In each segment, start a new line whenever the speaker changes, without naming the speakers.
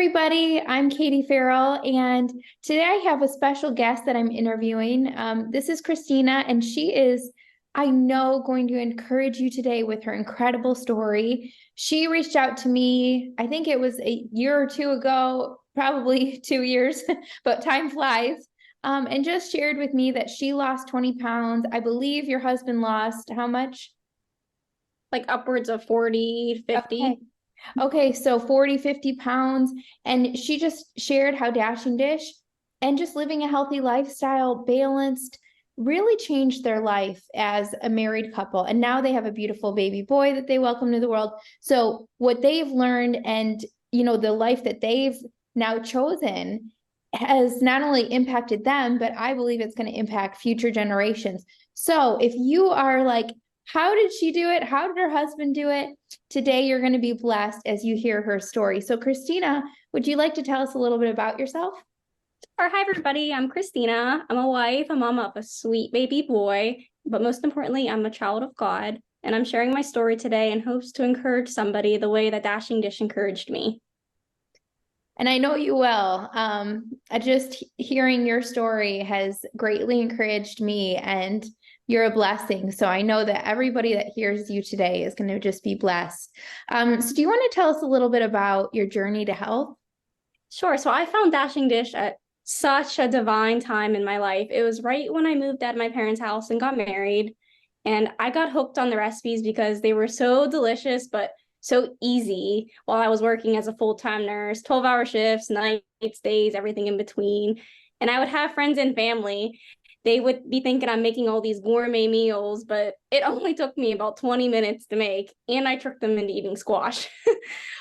Everybody, I'm Katie Farrell, and today I have a special guest that I'm interviewing. This is Christina, and she is, I know, going to encourage you today with her incredible story. She reached out to me, I think it was a year or two ago, probably 2 years, but time flies, and just shared with me that she lost 20 pounds. I believe your husband lost how much?
Like upwards of 40,
Okay.
50.
Okay, so 40, 50 pounds. And she just shared how Dashing Dish and just living a healthy lifestyle, balanced, really changed their life as a married couple. And now they have a beautiful baby boy that they welcome to the world. So, what they've learned and, the life that they've now chosen has not only impacted them, but I believe it's going to impact future generations. So, if you are like, how did she do it? How did her husband do it? Today, you're going to be blessed as you hear her story. So, Christina, would you like to tell us a little bit about yourself?
Or hi everybody, I'm Christina. I'm a wife, a mom of a sweet baby boy, but most importantly, I'm a child of God. And I'm sharing my story today in hopes to encourage somebody the way that Dashing Dish encouraged me.
And I know you will. Just hearing your story has greatly encouraged me, and you're a blessing. So I know that everybody that hears you today is going to just be blessed. So, do you want to tell us a little bit about your journey to health?
Sure, so I found Dashing Dish at such a divine time in my life. It was right when I moved out of my parents' house and got married. And I got hooked on the recipes because they were so delicious, but so easy while I was working as a full-time nurse, 12-hour shifts, nights, days, everything in between. And I would have friends and family. They would be thinking I'm making all these gourmet meals, but it only took me about 20 minutes to make, and I tricked them into eating squash.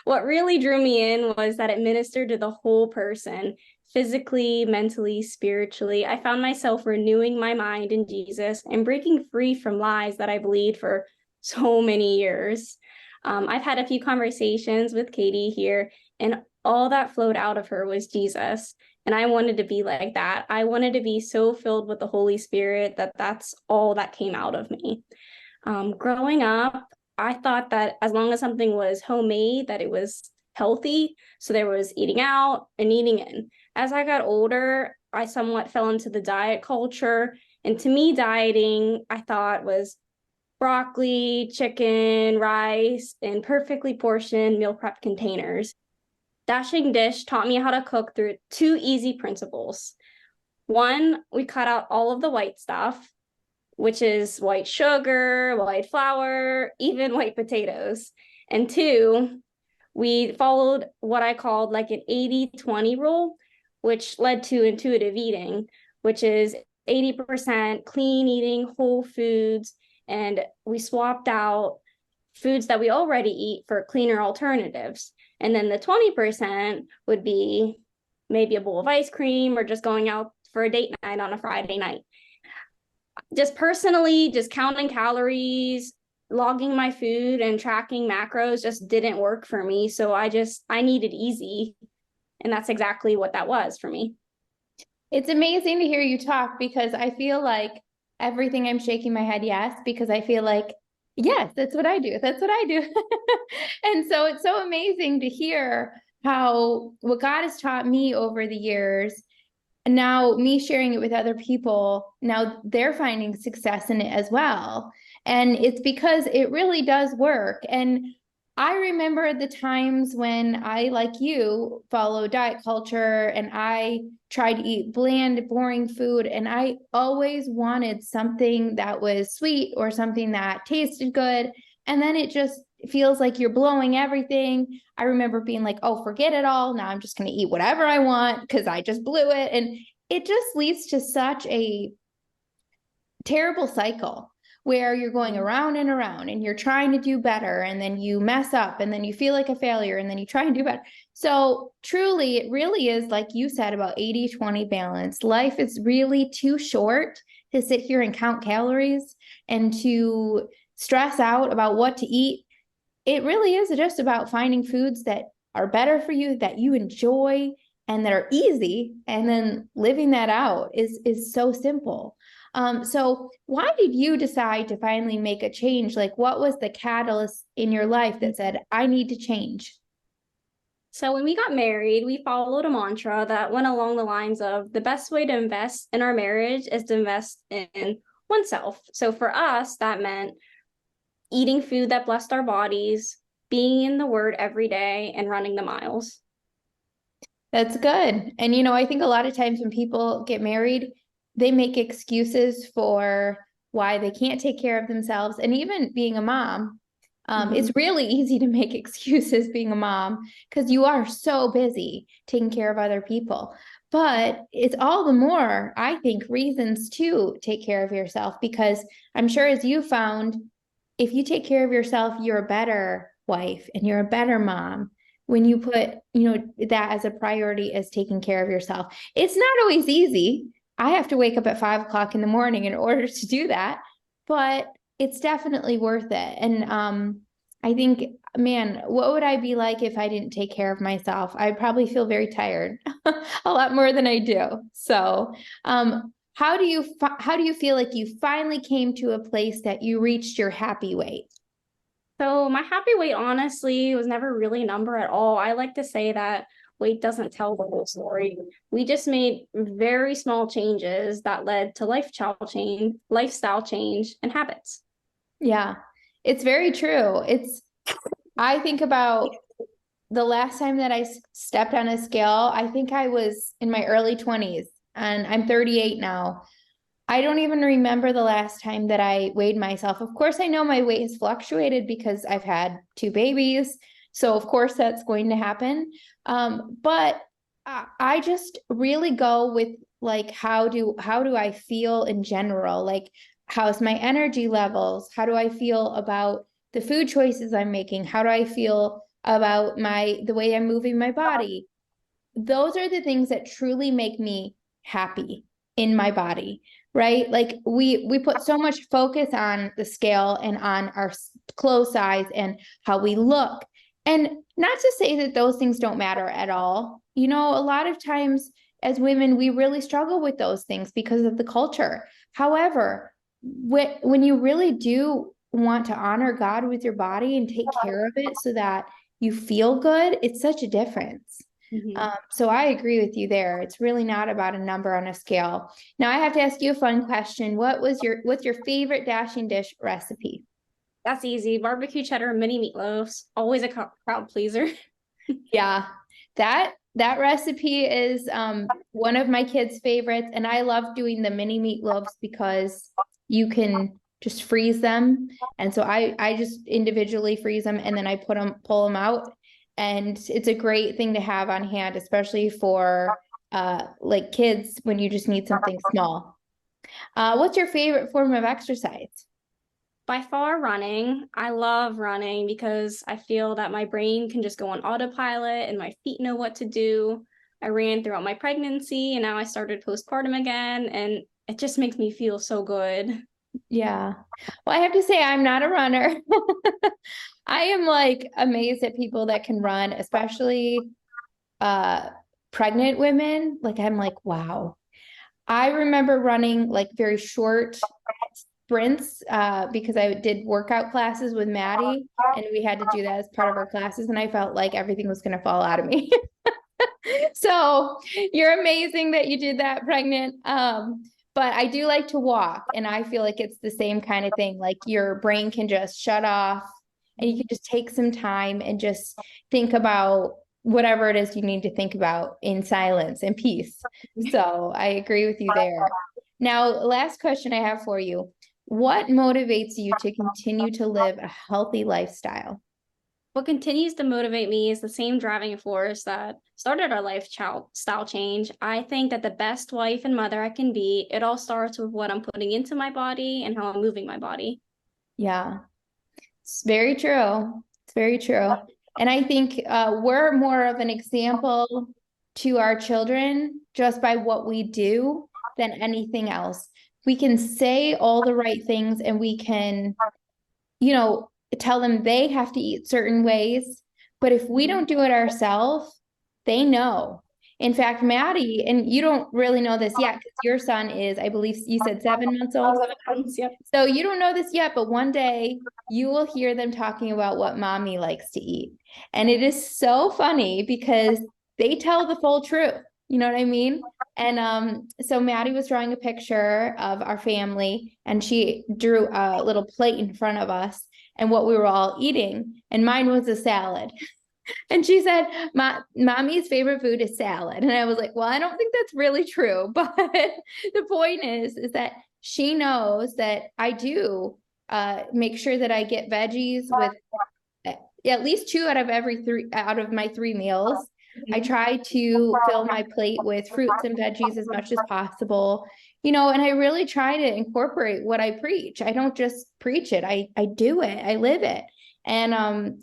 What really drew me in was that it ministered to the whole person, physically, mentally, spiritually. I found myself renewing my mind in Jesus and breaking free from lies that I believed for so many years. I've had a few conversations with Katie here, and all that flowed out of her was Jesus. And I wanted to be like that. I wanted to be so filled with the Holy Spirit that that's all that came out of me. Growing up, I thought that as long as something was homemade, that it was healthy. So there was eating out and eating in. As I got older, I somewhat fell into the diet culture. And to me, dieting, I thought was broccoli, chicken, rice, in perfectly portioned meal prep containers. Dashing Dish taught me how to cook through two easy principles. One, we cut out all of the white stuff, which is white sugar, white flour, even white potatoes. And two, we followed what I called like an 80-20 rule, which led to intuitive eating, which is 80% clean eating, whole foods. And we swapped out foods that we already eat for cleaner alternatives. And then the 20% would be maybe a bowl of ice cream or just going out for a date night on a Friday night. Just personally, just counting calories, logging my food and tracking macros just didn't work for me. So I needed easy. And that's exactly what that was for me.
It's amazing to hear you talk because I feel like everything I'm shaking my head, yes, because I feel like, yes, that's what I do. That's what I do. And so it's so amazing to hear how what God has taught me over the years, and now me sharing it with other people, now they're finding success in it as well. And it's because it really does work. And I remember the times when I, like you, follow diet culture and I tried to eat bland, boring food. And I always wanted something that was sweet or something that tasted good. And then it just feels like you're blowing everything. I remember being like, oh, forget it all. Now I'm just going to eat whatever I want because I just blew it. And it just leads to such a terrible cycle where you're going around and you're trying to do better and then you mess up and then you feel like a failure and then you try and do better. So truly, it really is like you said about 80-20 balance. Life is really too short to sit here and count calories and to stress out about what to eat. It really is just about finding foods that are better for you, that you enjoy and that are easy, and then living that out is so simple. So why did you decide to finally make a change? Like, what was the catalyst in your life that said, I need to change?
So when we got married, we followed a mantra that went along the lines of the best way to invest in our marriage is to invest in oneself. So for us, that meant eating food that blessed our bodies, being in the word every day, and running the miles.
That's good. And I think a lot of times when people get married, they make excuses for why they can't take care of themselves. And even being a mom, it's really easy to make excuses being a mom because you are so busy taking care of other people. But it's all the more, I think, reasons to take care of yourself because I'm sure as you found, if you take care of yourself, you're a better wife and you're a better mom when you put, that as a priority as taking care of yourself. It's not always easy. I have to wake up at 5 o'clock in the morning in order to do that, but it's definitely worth it. And I think, man, what would I be like if I didn't take care of myself? I'd probably feel very tired, a lot more than I do. So, how do you feel like you finally came to a place that you reached your happy weight?
So my happy weight honestly was never really a number at all. I like to say that weight doesn't tell the whole story. We just made very small changes that led to lifestyle change, and habits.
Yeah, it's very true. I think about the last time that I stepped on a scale, I think I was in my early 20s and I'm 38 now. I don't even remember the last time that I weighed myself. Of course, I know my weight has fluctuated because I've had two babies. So of course that's going to happen. But I just really go with like how do I feel in general? Like how's my energy levels? How do I feel about the food choices I'm making? How do I feel about the way I'm moving my body? Those are the things that truly make me happy in my body, right? Like we put so much focus on the scale and on our clothes size and how we look. And not to say that those things don't matter at all. A lot of times as women, we really struggle with those things because of the culture. However, when you really do want to honor God with your body and take care of it so that you feel good, it's such a difference.
Mhm.
So I agree with you there. It's really not about a number on a scale. Now I have to ask you a fun question. What's your favorite dashing dish recipe?
That's easy. Barbecue cheddar mini meatloaves, always a crowd pleaser.
Yeah, that recipe is one of my kids' favorites, and I love doing the mini meatloaves because you can just freeze them, and so I just individually freeze them, and then I pull them out, and it's a great thing to have on hand, especially for like kids when you just need something small. What's your favorite form of exercise?
By far, running. I love running because I feel that my brain can just go on autopilot and my feet know what to do. I ran throughout my pregnancy and now I started postpartum again, and it just makes me feel so good.
Yeah. Well, I have to say I'm not a runner. I am like amazed at people that can run, especially uh pregnant women. Like I'm like, wow. I remember running like very short sprints because I did workout classes with Maddie and we had to do that as part of our classes and I felt like everything was going to fall out of me. So you're amazing that you did that pregnant. But I do like to walk and I feel like it's the same kind of thing. Like your brain can just shut off and you can just take some time and just think about whatever it is you need to think about in silence and peace. So I agree with you there. Now, last question I have for you. What motivates you to continue to live a healthy lifestyle?
What continues to motivate me is the same driving force that started our lifestyle change. I think that the best wife and mother I can be, it all starts with what I'm putting into my body and how I'm moving my body.
Yeah. It's very true. It's very true. And I think we're more of an example to our children just by what we do than anything else. We can say all the right things and we can, tell them they have to eat certain ways. But if we don't do it ourselves, they know. In fact, Maddie, and you don't really know this yet because your son is, I believe you said 7 months old.
11 months, yep.
So you don't know this yet, but one day you will hear them talking about what mommy likes to eat. And it is so funny because they tell the full truth. You know what I mean? And so Maddie was drawing a picture of our family, and she drew a little plate in front of us and what we were all eating. And mine was a salad. And she said, mommy's favorite food is salad. And I was like, well, I don't think that's really true. But the point is that she knows that I do make sure that I get veggies with at least 2 out of every 3 out of my 3 meals. I try to fill my plate with fruits and veggies as much as possible, you know, and I really try to incorporate what I preach. I don't just preach it. I do it. I live it. And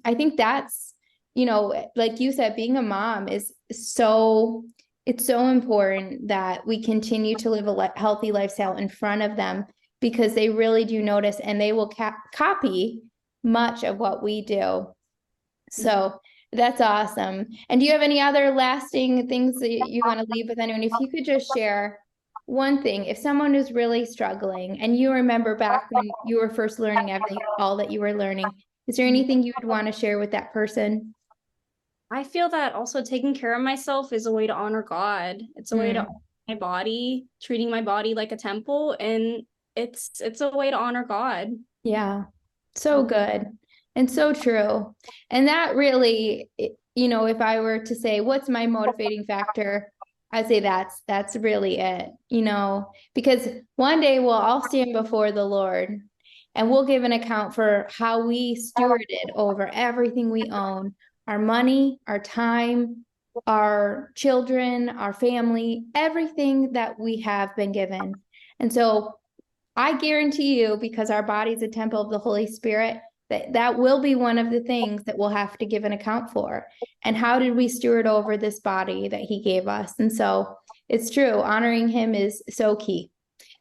I think that's, you know, like you said, being a mom is so, it's so important that we continue to live a healthy lifestyle in front of them, because they really do notice and they will copy much of what we do. So that's awesome. And do you have any other lasting things that you want to leave with anyone? If you could just share one thing, if someone is really struggling and you remember back when you were first learning all that you were learning, is there anything you would want to share with that person?
I feel that also taking care of myself is a way to honor God. It's a way to honor my body, treating my body like a temple, and it's a way to honor God.
Yeah, so good and so true. And that really, you know, if I were to say, what's my motivating factor? I'd say that's really it, you know, because one day we'll all stand before the Lord and we'll give an account for how we stewarded over everything we own, our money, our time, our children, our family, everything that we have been given. And so I guarantee you, because our body is a temple of the Holy Spirit, that will be one of the things that we'll have to give an account for. And how did we steward over this body that he gave us? And so it's true, honoring him is so key.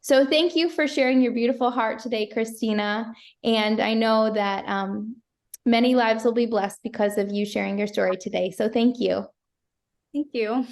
So thank you for sharing your beautiful heart today, Christina. And I know that many lives will be blessed because of you sharing your story today. So thank you.
Thank you.